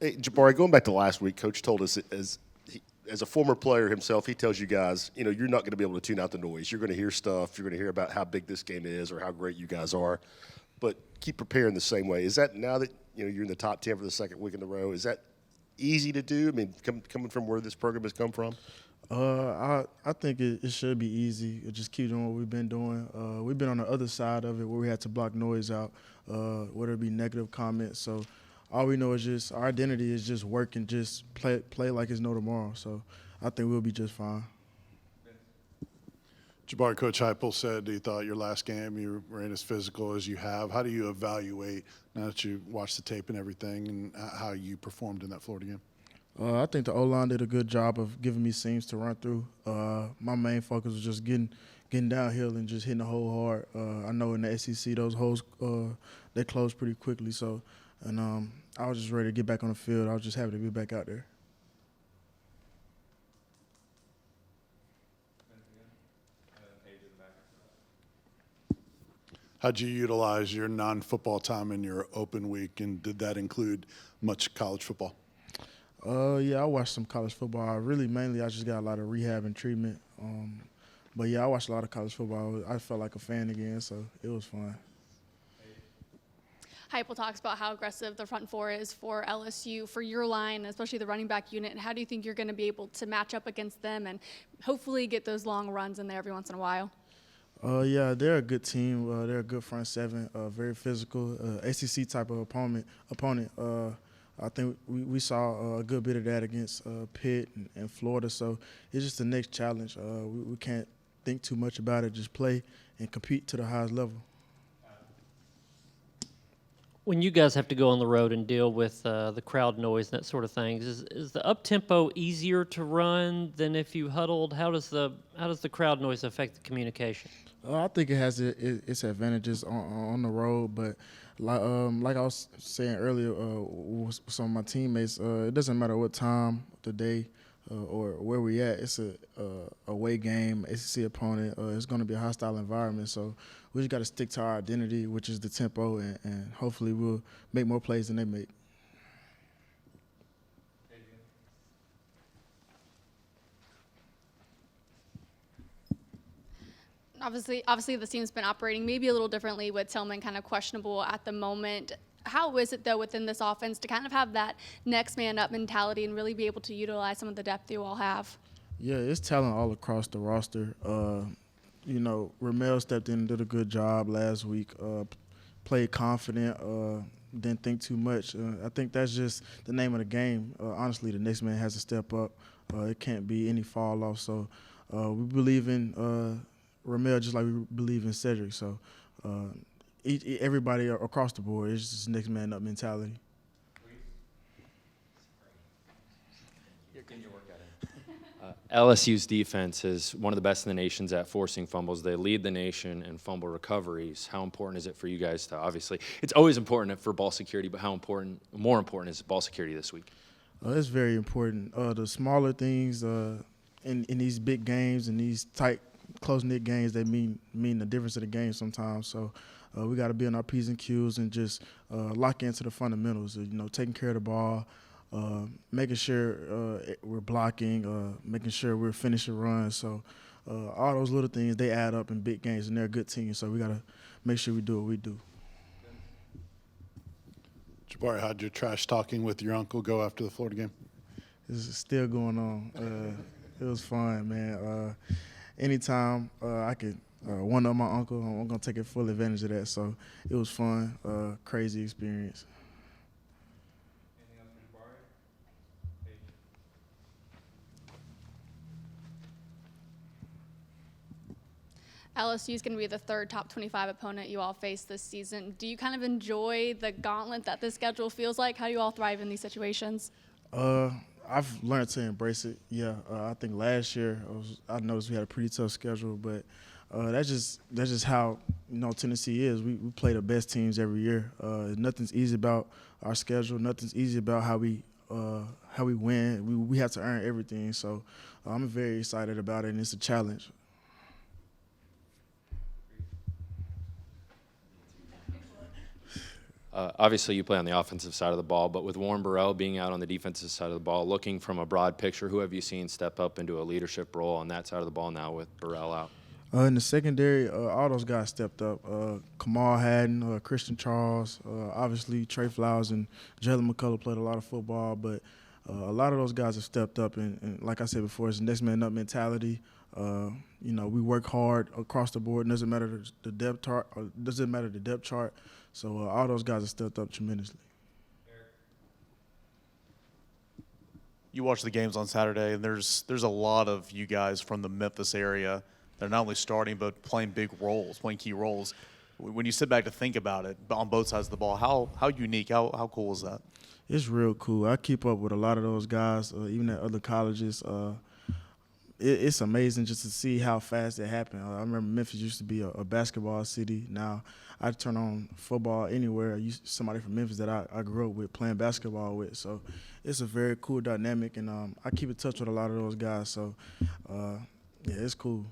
Hey, Jabari, going back to last week, Coach told us as a former player himself, he tells you guys, you're not going to be able to tune out the noise. You're going to hear stuff. You're going to hear about how big this game is or how great you guys are, but keep preparing the same way. Is that now that you're in the top 10 for the second week in a row? Is that easy to do? I mean, coming from where this program has come from. I think it should be easy. Just keep doing what we've been doing. We've been on the other side of it where we had to block noise out, whether it be negative comments. So all we know is just our identity is just work and just play like it's no tomorrow. So I think we'll be just fine. Jabari, Coach Heupel said he thought your last game you were in as physical as you have. How do you evaluate, now that you watched the tape and everything, and how you performed in that Florida game? I think the O-line did a good job of giving me seams to run through. My main focus was just getting downhill and just hitting the hole hard. I know in the SEC those holes they close pretty quickly. So, and I was just ready to get back on the field. I was just happy to be back out there. How'd you utilize your non-football time in your open week, and did that include much college football? Yeah, I watched some college football. I just got a lot of rehab and treatment. But yeah, I watched a lot of college football. I felt like a fan again, so it was fun. Heupel talks about how aggressive the front four is for LSU, for your line, especially the running back unit. And how do you think you're going to be able to match up against them and hopefully get those long runs in there every once in a while? Yeah, they're a good team. They're a good front seven, very physical, ACC type of opponent. I think we saw a good bit of that against Pitt and Florida. So it's just the next challenge. We can't think too much about it. Just play and compete to the highest level. When you guys have to go on the road and deal with the crowd noise and that sort of thing, is the up-tempo easier to run than if you huddled? How does the crowd noise affect the communication? I think it has its advantages on the road, but like I was saying earlier with some of my teammates, it doesn't matter what time of the day or where we at. It's a away game, ACC opponent. It's going to be a hostile environment, so we just got to stick to our identity, which is the tempo, and hopefully we'll make more plays than they make. Obviously, the team's been operating maybe a little differently with Tillman kind of questionable at the moment. How is it, though, within this offense to kind of have that next man up mentality and really be able to utilize some of the depth you all have? Yeah, it's talent all across the roster. Ramel stepped in and did a good job last week, played confident, didn't think too much. I think that's just the name of the game. Honestly, the next man has to step up. It can't be any fall off. So we believe in Ramel just like we believe in Cedric. So everybody across the board is just next man up mentality. LSU's defense is one of the best in the nation at forcing fumbles. They lead the nation in fumble recoveries. How important is it for you guys to, obviously, it's always important for ball security, but more important is ball security this week? It's very important. The smaller things in these big games and these tight, close-knit games, they mean the difference of the game sometimes. So we got to be on our P's and Q's and just lock into the fundamentals. Taking care of the ball, making sure we're blocking, making sure we're finishing runs. So all those little things, they add up in big games, and they're a good team. So we got to make sure we do what we do. Jabari, how'd your trash talking with your uncle go after the Florida game? It's still going on. It was fun, man. Anytime I could one-up my uncle, I'm going to take full advantage of that. So it was fun, crazy experience. LSU is going to be the third top 25 opponent you all face this season. Do you kind of enjoy the gauntlet that this schedule feels like? How do you all thrive in these situations? I've learned to embrace it. Yeah, I think last year I noticed we had a pretty tough schedule, but that's just how Tennessee is. We play the best teams every year. Nothing's easy about our schedule. Nothing's easy about how we win. We have to earn everything. So I'm very excited about it, and it's a challenge. Obviously, you play on the offensive side of the ball, but with Warren Burrell being out on the defensive side of the ball, looking from a broad picture, who have you seen step up into a leadership role on that side of the ball now with Burrell out? In the secondary, all those guys stepped up. Kamal Haddon, Christian Charles, obviously Trey Flowers and Jalen McCullough played a lot of football, but a lot of those guys have stepped up. And like I said before, it's next man up mentality. We work hard across the board. It doesn't matter the depth chart. Doesn't matter the depth chart. So all those guys have stepped up tremendously. You watch the games on Saturday, and there's a lot of you guys from the Memphis area. They're not only starting but playing big roles, playing key roles. When you sit back to think about it, on both sides of the ball, how unique, how cool is that? It's real cool. I keep up with a lot of those guys, even at other colleges. It's amazing just to see how fast it happened. I remember Memphis used to be a basketball city. Now I turn on football anywhere. Somebody from Memphis that I grew up with playing basketball with. So it's a very cool dynamic, and I keep in touch with a lot of those guys. So, yeah, it's cool.